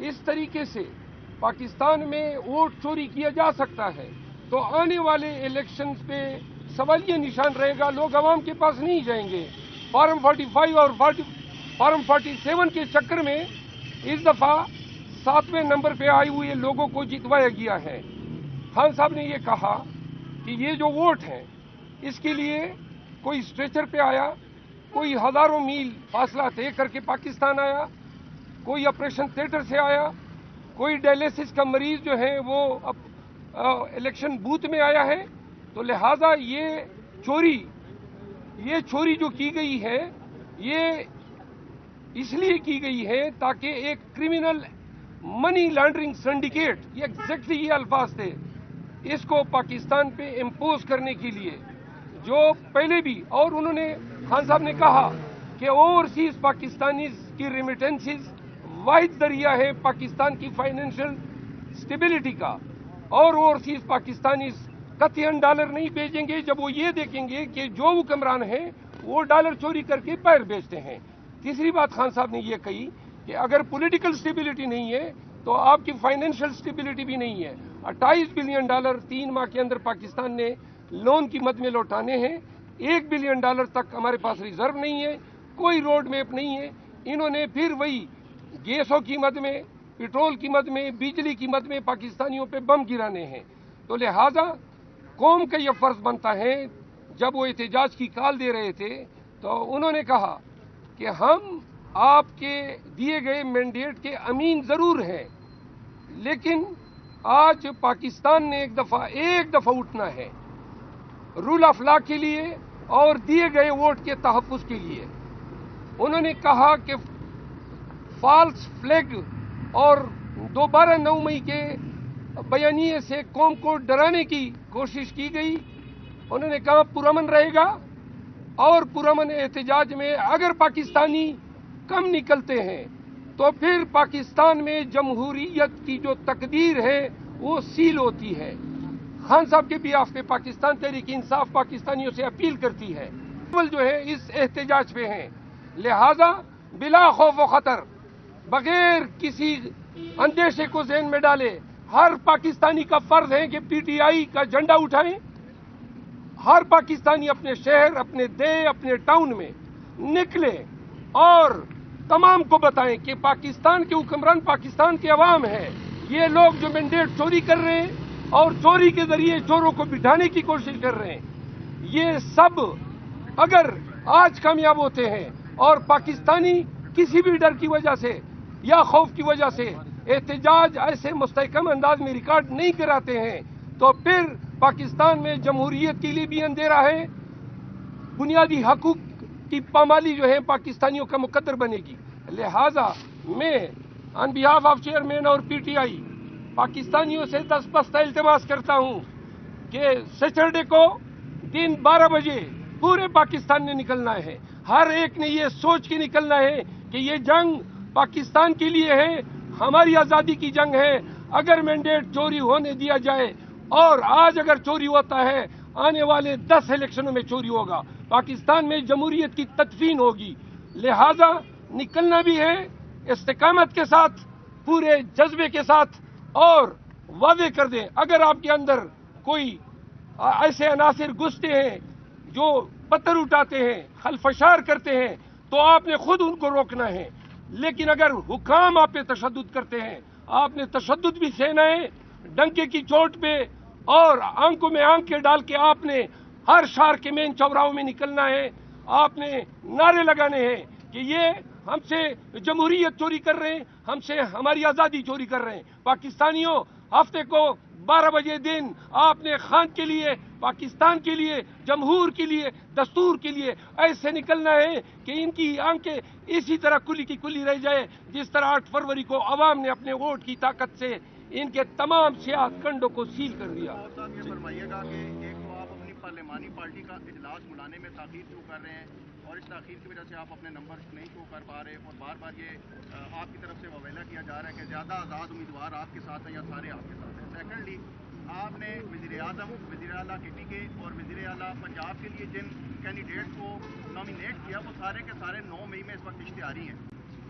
इस तरीके से पाकिस्तान में वोट चोरी किया जा सकता है तो आने वाले इलेक्शंस पे सवालिया निशान रहेगा। लोग आवाम के पास नहीं जाएंगे। फॉर्म 45 और फॉर्म 47 के चक्कर में इस दफा 7वें नंबर पे आए हुए लोगों को जितवाया गया है। खान साहब ने ये कहा कि ये जो वोट है इसके लिए कोई स्ट्रेचर पे आया, कोई हजारों मील फासला तय करके पाकिस्तान आया, कोई ऑपरेशन थिएटर से आया, कोई डायलिसिस का मरीज जो है वो इलेक्शन बूथ में आया है। तो लिहाजा ये चोरी जो की गई है ये इसलिए की गई है ताकि एक क्रिमिनल मनी लॉन्ड्रिंग सिंडिकेट, ये एग्जैक्टली ये अल्फाज थे, इसको पाकिस्तान पे इम्पोज करने के लिए जो पहले भी, और उन्होंने खान साहब ने कहा कि ओवरसीज पाकिस्तानीज की रेमिटेंसेस वाहिद जरिया है पाकिस्तान की फाइनेंशियल स्टेबिलिटी का, और ओवरसीज पाकिस्तानीज कतईन डॉलर नहीं भेजेंगे जब वो ये देखेंगे कि जो हुक्मरान हैं वो डॉलर चोरी करके पैर बेचते हैं। तीसरी बात खान साहब ने ये कही कि अगर पॉलिटिकल स्टेबिलिटी नहीं है तो आपकी फाइनेंशियल स्टेबिलिटी भी नहीं है। 28 बिलियन डॉलर 3 माह के अंदर पाकिस्तान ने लोन की मद में लौटाने हैं। 1 बिलियन डॉलर तक हमारे पास रिजर्व नहीं है, कोई रोड मैप नहीं है। इन्होंने फिर वही गैसों की मद में, पेट्रोल की मद में, बिजली की मद में पाकिस्तानियों पे बम गिराने हैं। तो लिहाजा कौम का यह फर्ज बनता है, जब वो एहतजाज की कॉल दे रहे थे तो उन्होंने कहा कि हम आपके दिए गए मैंडेट के अमीन जरूर हैं, लेकिन आज पाकिस्तान ने एक दफा उठना है रूल ऑफ लॉ के लिए और दिए गए वोट के तहफ्फुज के लिए। उन्होंने कहा कि फॉल्स फ्लैग और दोबारा 9 मई के बयानिए से कौम को डराने की कोशिश की गई। उन्होंने कहा पुरअमन रहेगा, और पुरअमन एहतजाज में अगर पाकिस्तानी कम निकलते हैं तो फिर पाकिस्तान में जमहूरियत की जो तकदीर है वो सील होती है। खान साहब के बियाफ पे पाकिस्तान तहरीक इंसाफ पाकिस्तानियों से अपील करती है, जो है इस एहतजाज पे हैं, लिहाजा बिला खौफ व खतर, बगैर किसी अंदेशे को ज़हन में डाले, हर पाकिस्तानी का फर्ज है कि पीटीआई का झंडा उठाएं। हर पाकिस्तानी अपने शहर, अपने देश, अपने टाउन में निकले और तमाम को बताएं कि पाकिस्तान के हुक्मरान पाकिस्तान के अवाम है। ये लोग जो मैंडेट चोरी कर रहे हैं और चोरी के जरिए चोरों को बिठाने की कोशिश कर रहे हैं, ये सब अगर आज कामयाब होते हैं और पाकिस्तानी किसी भी डर की वजह से या खौफ की वजह से एहतजाज ऐसे मुस्तहकम अंदाज में रिकॉर्ड नहीं कराते हैं तो फिर पाकिस्तान में जमहूरियत के लिए भी अंधेरा है, बुनियादी हकूक की पामाली जो है पाकिस्तानियों का मुकद्दर बनेगी। लिहाजा मैं ऑन बिहाफ ऑफ चेयरमैन और पीटीआई पाकिस्तानियों से दस्तबस्ता इल्तिमास करता हूं कि सैटरडे को दिन 12 बजे पूरे पाकिस्तान ने निकलना है। हर एक ने ये सोच के निकलना है कि ये जंग पाकिस्तान के लिए है, हमारी आज़ादी की जंग है। अगर मैंडेट चोरी होने दिया जाए, और आज अगर चोरी होता है, आने वाले 10 इलेक्शनों में चोरी होगा, पाकिस्तान में जमहूरियत की तदफीन होगी। लिहाजा निकलना भी है इस्तिकामत के साथ, पूरे जज्बे के साथ, और वादे कर दें अगर आपके अंदर कोई ऐसे अनासिर घुसते हैं जो पत्थर उठाते हैं, खलफशार करते हैं, तो आपने खुद उनको रोकना है। लेकिन अगर हुकाम आप पे तशद्दुद करते हैं, आपने तशद्दुद भी सहना है, डंके की चोट पे और आंखों में आंखें डाल के आपने हर शहर के मेन चौराहों में निकलना है। आपने नारे लगाने हैं कि ये हमसे जमहूरियत चोरी कर रहे हैं, हमसे हमारी आज़ादी चोरी कर रहे हैं। पाकिस्तानियों, हफ्ते को 12 बजे दिन आपने खान के लिए, पाकिस्तान के लिए, जमहूर के लिए, दस्तूर के लिए ऐसे निकलना है कि इनकी आंखें इसी तरह खुली की खुली रह जाए जिस तरह 8 फरवरी को अवाम ने अपने वोट की ताकत से इनके तमाम सियाह कंडों को सील कर दिया। फरमाइएगा कि एक तो आप अपनी पार्लिमानी पार्टी का इजलास बुलाने में ताखीर क्यों कर रहे हैं, और इस ताखीर की वजह से आप अपने नंबर नहीं शो कर पा रहे, और बार बार ये आपकी तरफ से ववेला किया जा रहा है कि ज़्यादा आज़ाद उम्मीदवार आपके साथ हैं या सारे आपके साथ हैं। सेकेंडली, आपने वज़ीर आज़म, वज़ीर आला KPK और वज़ीर आला पंजाब के लिए जिन कैंडिडेट्स को नॉमिनेट किया वो सारे के सारे 9 मई में इस वक्त इश्तिहारी हैं।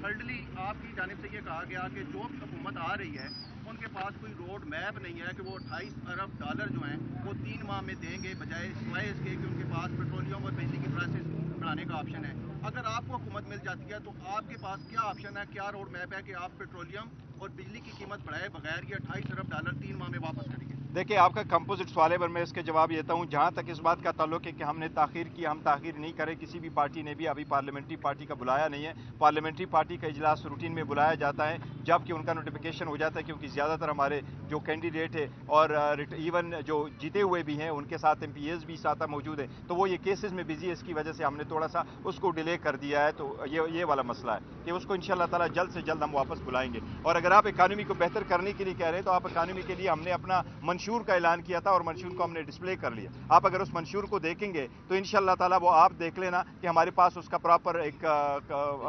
थर्डली आपकी जानिब से ये कहा गया कि जो भी हुकूमत आ रही है उनके पास कोई रोड मैप नहीं है कि वो 28 अरब डॉलर जो हैं वो 3 माह में देंगे, बजाय सिवाय इसके कि उनके पास पेट्रोलियम और बिजली की प्राइसेस बढ़ाने का ऑप्शन है। अगर आपको हुकूमत मिल जाती है तो आपके पास क्या ऑप्शन है, क्या रोड मैप है कि आप पेट्रोलियम और बिजली की कीमत बढ़ाए बगैर ये 28 अरब डॉलर 3 माह में वापस करेंगे? देखिए, आपका कंपोजिट सवाल है, पर मैं इसके जवाब देता हूँ। जहाँ तक इस बात का ताल्लुक है कि हमने ताख़ीर की, हम ताख़ीर नहीं करें। किसी भी पार्टी ने भी अभी पार्लियामेंट्री पार्टी का बुलाया नहीं है। पार्लियामेंट्री पार्टी का इजलास रूटीन में बुलाया जाता है जबकि उनका नोटिफिकेशन हो जाता है, क्योंकि ज़्यादातर हमारे जो कैंडिडेट है और इवन जो जीते हुए भी हैं उनके साथ MPAs भी साथ मौजूद है, तो वो ये केसेस में बिजी है। इसकी वजह से हमने थोड़ा सा उसको डिले कर दिया है। तो ये वाला मसला है कि उसको इंशाअल्लाह ताला जल्द से जल्द हम वापस बुलाएंगे। और अगर आप इकानमी को बेहतर करने के लिए कह रहे हैं तो आप इकानमी के लिए हमने अपना मंशूर का ऐलान किया था और मंशूर को हमने डिस्प्ले कर लिया। आप अगर उस मंशूर को देखेंगे तो इंशाअल्लाह ताला वो आप देख लेना कि हमारे पास उसका प्रॉपर एक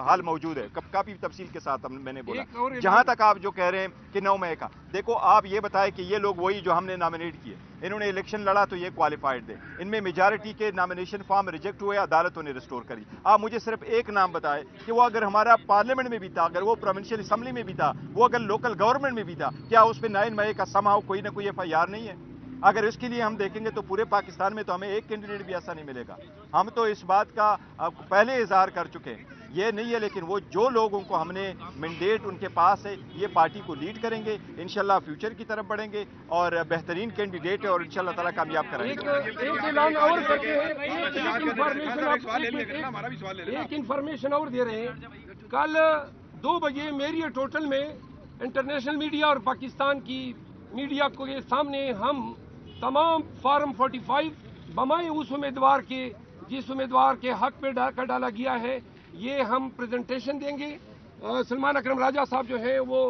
हाल मौजूद है, काफ़ी तफसील के साथ मैंने बोला। जहां तक आप जो कह रहे हैं कि 9 मई का, देखो आप ये बताएं कि ये लोग वही जो हमने नॉमिनेट किए, इन्होंने इलेक्शन लड़ा तो ये क्वालिफाइड थे, इनमें मेजॉरिटी के नॉमिनेशन फॉर्म रिजेक्ट हुए, अदालतों ने रिस्टोर करी। आप मुझे सिर्फ एक नाम बताएं कि वो अगर हमारा पार्लियामेंट में भी था, अगर वो प्रोविंशियल असेंबली में भी था, वो अगर लोकल गवर्नमेंट में भी था, क्या उस पर 9 मई का समाव कोई ना कोई FIR नहीं है? अगर इसके लिए हम देखेंगे तो पूरे पाकिस्तान में तो हमें एक कैंडिडेट भी ऐसा नहीं मिलेगा। हम तो इस बात का पहले इजहार कर चुके हैं, ये नहीं है, लेकिन वो जो लोगों को हमने मैंडेट उनके पास है, ये पार्टी को लीड करेंगे, इंशाल्लाह फ्यूचर की तरफ बढ़ेंगे और बेहतरीन कैंडिडेट है और इंशाल्लाह ताला कामयाब कराएंगे। एक ऐलान और करते हैं, एक इंफॉर्मेशन और दे रहे हैं। कल 2 बजे मेरियट होटल में इंटरनेशनल मीडिया और पाकिस्तान की मीडिया के सामने हम तमाम फार्म 45 बमाए उस उम्मीदवार के जिस उम्मीदवार के हक पे डाला गया है, ये हम प्रेजेंटेशन देंगे। सलमान अकरम राजा साहब जो है वो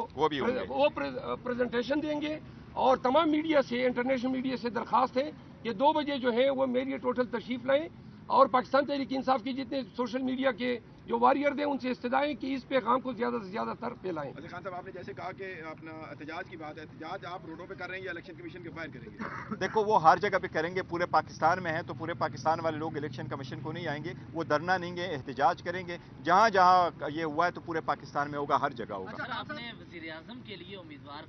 प्रेजेंटेशन देंगे और तमाम मीडिया से, इंटरनेशनल मीडिया से दरखास्त है कि 2 बजे जो है वो मेरियट होटल तशरीफ लाएं और पाकिस्तान तहरीक इंसाफ की जितने सोशल मीडिया के जो वॉरियर थे उनसे इस्तदाएं कि इस पैगाम को ज्यादा से ज्यादा तर फैलाएं। अली खान साहब, आपने जैसे कहा कि अपना एहतजाज की बात है, एहतजाज आप रोडों पे कर रहे हैं या इलेक्शन कमीशन के बाहर करेंगे? देखो, वो हर जगह पे करेंगे। पूरे पाकिस्तान में है तो पूरे पाकिस्तान वाले लोग इलेक्शन कमीशन को नहीं आएंगे, वो धरना देंगे, एहतजाज करेंगे। जहाँ जहाँ ये हुआ है तो पूरे पाकिस्तान में होगा, हर जगह होगा। सर, आपने वज़ीर आज़म के लिए उम्मीदवार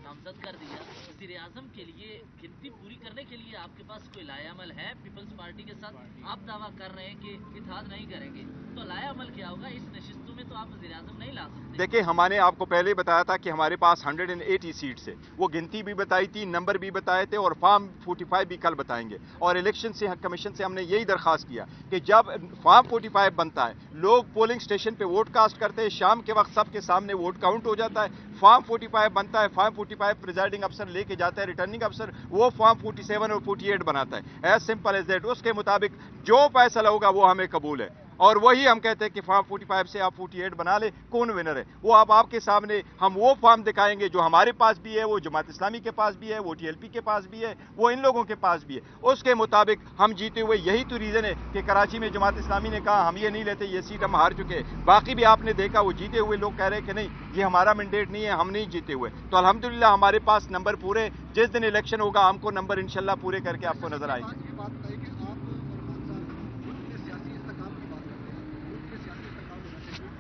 नामजद कर दिया, वज़ीर आज़म के लिए गिनती पूरी करने के लिए आपके पास कोई लायामल है? पीपल्स पार्टी के साथ आप दावा कर रहे हैं कि इत्तेहाद नहीं करेंगे, तो लायामल क्या होगा? इस नशिस्तों में तो आप वज़ीर आज़म नहीं ला सकते। देखिए, हमने आपको पहले बताया था कि हमारे पास 180 सीट्स है, वो गिनती भी बताई थी, नंबर भी बताए थे और फॉर्म 45 भी कल बताएंगे। और इलेक्शन से कमीशन से हमने यही दरखास्त किया कि जब फॉर्म 45 बनता है, लोग पोलिंग स्टेशन पे वोट कास्ट करते हैं, शाम के वक्त सबके सामने वोट काउंट हो जाता है, फॉर्म 45 बनता है, फॉर्म 45 प्रिजाइडिंग अफसर लेके जाता है, रिटर्निंग अफसर वो फॉर्म 47 और 48 बनाता है। As simple as that. उसके मुताबिक जो फैसला होगा वो हमें कबूल है और वही हम कहते हैं कि फॉर्म 45 से आप 48 बना ले, कौन विनर है वो आप आपके सामने हम वो फॉर्म दिखाएंगे जो हमारे पास भी है, वो जमात इस्लामी के पास भी है, वो TLP के पास भी है, वो इन लोगों के पास भी है। उसके मुताबिक हम जीते हुए, यही तो रीज़न है कि कराची में जमात इस्लामी ने कहा हम ये नहीं लेते, ये सीट हम हार चुके हैं। बाकी भी आपने देखा वो जीते हुए लोग कह रहे हैं कि नहीं, ये हमारा मैंडेट नहीं है, हम नहीं जीते हुए। तो अल्हम्दुलिल्लाह हमारे पास नंबर पूरे, जिस दिन इलेक्शन होगा हमको नंबर इंशाल्लाह पूरे करके आपको नजर आएंगे।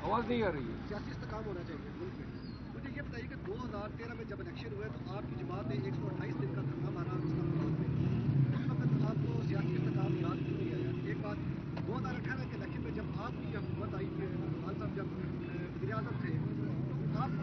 आवाज नहीं आ रही है। सियासी इस्तेकाम होना चाहिए मुल्क में। मुझे ये बताइए कि 2013 में जब इलेक्शन हुए तो आपकी जमात ने 128 दिन का धरना मारा इस्लामाबाद में, उस वक्त आपको सियासी इस्तेकाम याद क्यों नहीं आया? एक बात, 2018 के इलेक्शन में जब आपकी हुकूमत आई, खान साहब जब वज़ीर आज़म थे तो आपको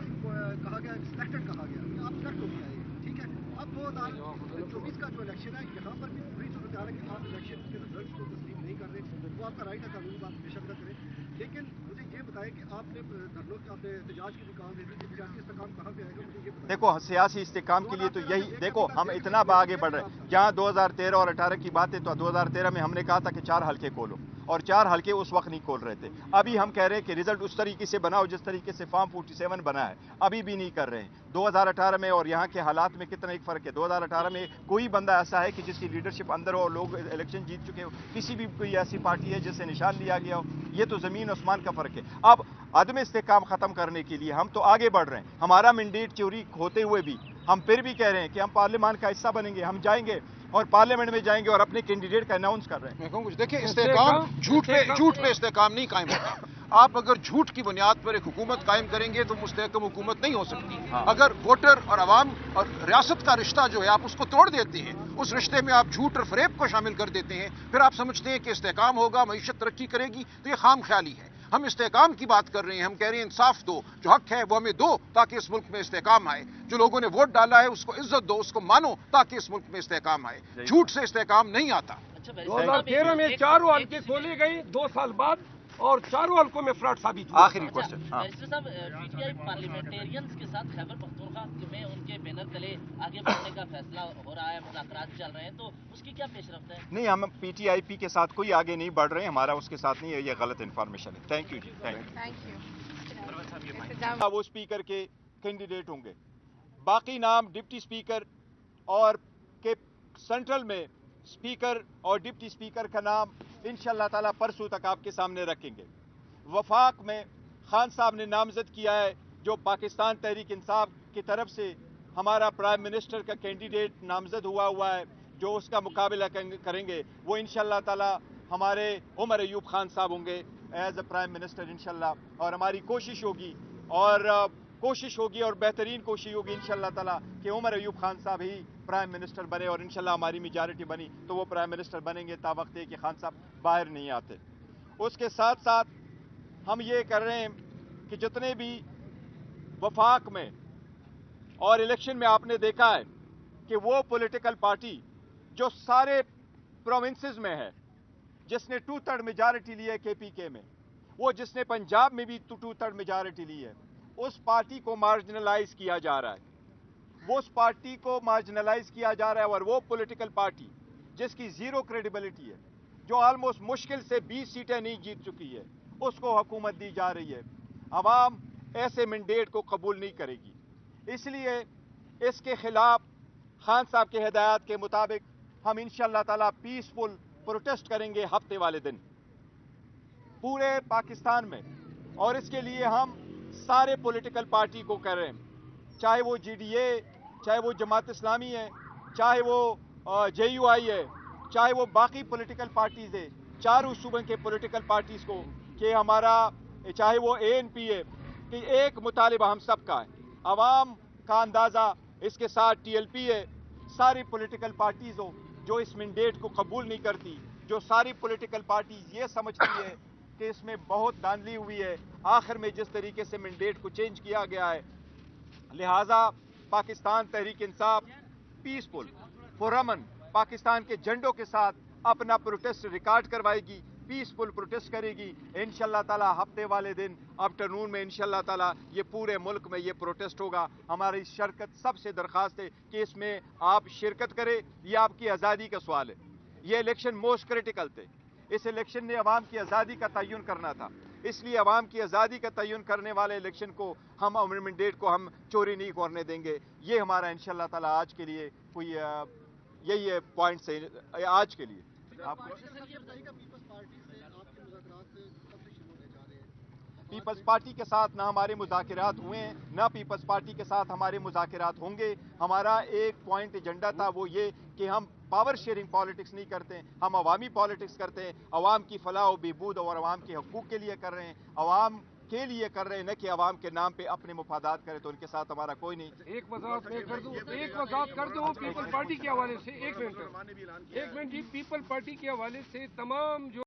कहा गया, सिलेक्टेड कहा गया कि आप सिलेक्ट होकर आए, ठीक है। अब 2024 का जो इलेक्शन है, यहाँ पर भी पूरी सूरत हाल है कि आप इलेक्शन के रिजल्ट को तस्लीम नहीं कर रहे, वो आपका राइट है, कानूनी बात बेशक न करें, लेकिन मुझे ये बताएं कि आपने धरनों के, आपने एहतजाज की भी काम दे दी, सियासी इस्तेकाम कहाँ पे आएगा? मुझे ये बताएं। देखो, सियासी इस्तेकाम के लिए तो यही, देखो हम इतना आगे बढ़ रहे हैं। जहाँ 2013 और 18 की बात है तो 2013 में हमने कहा था कि 4 हल्के खोलो और 4 हल्के उस वक्त नहीं खोल रहे थे। अभी हम कह रहे हैं कि रिजल्ट उस तरीके से बनाओ जिस तरीके से फॉर्म 47 बना है, अभी भी नहीं कर रहे हैं। 2018 में और यहाँ के हालात में कितना एक फ़र्क है। 2018 में कोई बंदा ऐसा है कि जिसकी लीडरशिप अंदर हो और लोग इलेक्शन जीत चुके हो, किसी भी कोई ऐसी पार्टी है जिससे निशान लिया गया हो? ये तो ज़मीन आसमान का फ़र्क है। अब अदम इस्तेकाम ख़त्म करने के लिए हम तो आगे बढ़ रहे हैं। हमारा मैंडेट चोरी होते हुए भी हम फिर भी कह रहे हैं कि हम पार्लियामान का हिस्सा बनेंगे, हम जाएंगे और पार्लियामेंट में जाएंगे और अपने कैंडिडेट का अनाउंस कर रहे हैं। मैं कहूँ कुछ देखिए, इस्तेकाम झूठ पे इस्तेकाम नहीं कायम होता। آپ اگر جھوٹ کی بنیاد پر ایک حکومت قائم کریں گے تو مستحکم حکومت نہیں ہو سکتی. اگر ووٹر اور عوام اور ریاست کا رشتہ جو ہے آپ اس کو توڑ دیتے ہیں, اس رشتے میں آپ جھوٹ اور فریب کو شامل کر دیتے ہیں, پھر آپ سمجھتے ہیں کہ استحکام ہوگا, معیشت ترقی کرے گی, تو یہ خام خیالی ہے. ہم استحکام کی بات کر رہے ہیں, ہم کہہ رہے ہیں انصاف دو, جو حق ہے وہ ہمیں دو تاکہ اس ملک میں استحکام آئے. جو لوگوں نے ووٹ ڈالا ہے اس کو عزت دو, اس کو مانو تاکہ اس ملک میں استحکام آئے. جھوٹ سے استحکام نہیں آتا. 2013 میں چاروں حلقے کھولے گئے, 2 سال بعد, اور چاروں حلقوں میں فراڈ ثابت ہوا. آخری کوشچن. بیرسٹر صاحب, پی ٹی آئی پارلیمنٹیرینز کے ساتھ خیبر پختونخوا میں ان کے بینر تلے آگے بڑھنے کا فیصلہ ہو رہا ہے, مذاکرات چل رہے ہیں, تو اس کی کیا پیش رفت ہے؟ نہیں, ہم پی ٹی آئی پی کے ساتھ کوئی آگے نہیں بڑھ رہے ہیں, ہمارا اس کے ساتھ نہیں ہے, یہ غلط انفارمیشن ہے. تھینک یو جی, تھینک یو. وہ اسپیکر کے کینڈیڈیٹ ہوں گے, باقی نام ڈپٹی اسپیکر اور کے سینٹرل میں اسپیکر اور ڈپٹی اسپیکر کا نام انشاءاللہ تعالی پرسوں تک آپ کے سامنے رکھیں گے. وفاق میں خان صاحب نے نامزد کیا ہے, جو پاکستان تحریک انصاف کی طرف سے ہمارا پرائم منسٹر کا کینڈیڈیٹ نامزد ہوا ہے, جو اس کا مقابلہ کریں گے, وہ انشاءاللہ تعالی ہمارے عمر ایوب خان صاحب ہوں گے ایز اے پرائم منسٹر انشاءاللہ. اور ہماری کوشش ہوگی اور بہترین کوشش ہوگی انشاءاللہ تعالی کہ عمر ایوب خان صاحب ہی پرائم منسٹر بنے, اور انشاءاللہ ہماری میجارٹی بنی تو وہ پرائم منسٹر بنیں گے, تا وقت ہے کہ خان صاحب باہر نہیں آتے. اس کے ساتھ ساتھ ہم یہ کر رہے ہیں کہ جتنے بھی وفاق میں اور الیکشن میں آپ نے دیکھا ہے کہ وہ پولیٹیکل پارٹی جو سارے پروونسز میں ہے, جس نے 2/3 میجارٹی لی ہے کے پی کے میں, وہ جس نے پنجاب میں بھی 2/3 میجارٹی لی ہے, اس پارٹی کو مارجنلائز کیا جا رہا ہے. اور وہ پولیٹیکل پارٹی جس کی 0 کریڈیبلٹی ہے, جو آلموسٹ مشکل سے 20 سیٹیں نہیں جیت چکی ہے, اس کو حکومت دی جا رہی ہے. عوام ایسے مینڈیٹ کو قبول نہیں کرے گی. اس لیے اس کے خلاف خان صاحب کے ہدایات کے مطابق ہم انشاءاللہ تعالی پیسفل پروٹیسٹ کریں گے ہفتے والے دن پورے پاکستان میں. اور اس کے لیے ہم سارے پولیٹیکل پارٹی کو کہہ رہے ہیں, چاہے وہ جی ڈی اے, چاہے وہ جماعت اسلامی ہے, چاہے وہ جے یو آئی ہے, چاہے وہ باقی پولیٹیکل پارٹیز ہے, چاروں صوبوں کے پولیٹیکل پارٹیز کو, کہ ہمارا چاہے وہ اے این پی ہے, کہ ایک مطالبہ ہم سب کا ہے. عوام کا اندازہ اس کے ساتھ ٹی ایل پی ہے, ساری پولیٹیکل پارٹیز ہو جو اس مینڈیٹ کو قبول نہیں کرتی, جو ساری پولیٹیکل پارٹیز یہ سمجھتی ہے کہ اس میں بہت دھاندلی ہوئی ہے آخر میں جس طریقے سے مینڈیٹ کو چینج کیا گیا ہے. لہٰذا پاکستان تحریک انصاف پیسفل پرامن پاکستان کے جھنڈوں کے ساتھ اپنا پروٹیسٹ ریکارڈ کروائے گی, پیسفل پروٹیسٹ کرے گی انشاءاللہ تعالی. ہفتے والے دن آفٹرنون میں انشاءاللہ تعالی یہ پورے ملک میں یہ پروٹیسٹ ہوگا. ہماری شرکت سب سے درخواست ہے کہ اس میں آپ شرکت کریں, یہ آپ کی آزادی کا سوال ہے. یہ الیکشن موسٹ کریٹیکل تھے, اس الیکشن نے عوام کی آزادی کا تعین کرنا تھا, اس لیے عوام کی آزادی کا تعین کرنے والے الیکشن کو ہم مینڈیٹ کو ہم چوری نہیں کرنے دیں گے. یہ ہمارا انشاءاللہ تعالی آج کے لیے کوئی یہی پوائنٹس ہے آج کے لیے. پیپلز پارٹی کے ساتھ نہ ہمارے مذاکرات ہوئے ہیں, نہ پیپلز پارٹی کے ساتھ ہمارے مذاکرات ہوں گے. ہمارا ایک پوائنٹ ایجنڈا تھا, وہ یہ کہ ہم پاور شیئرنگ پالیٹکس نہیں کرتے, ہم عوامی پالیٹکس کرتے ہیں. عوام کی فلاح و بہبود اور عوام کے حقوق کے لیے کر رہے ہیں, عوام کے لیے کر رہے ہیں, نہ کہ عوام کے نام پہ اپنے مفادات کرے. تو ان کے ساتھ ہمارا کوئی نہیں. ایک وضاحت میں کر دوں پیپل پارٹی کے حوالے سے. ایک منٹ جی, پیپل پارٹی کے حوالے سے تمام جو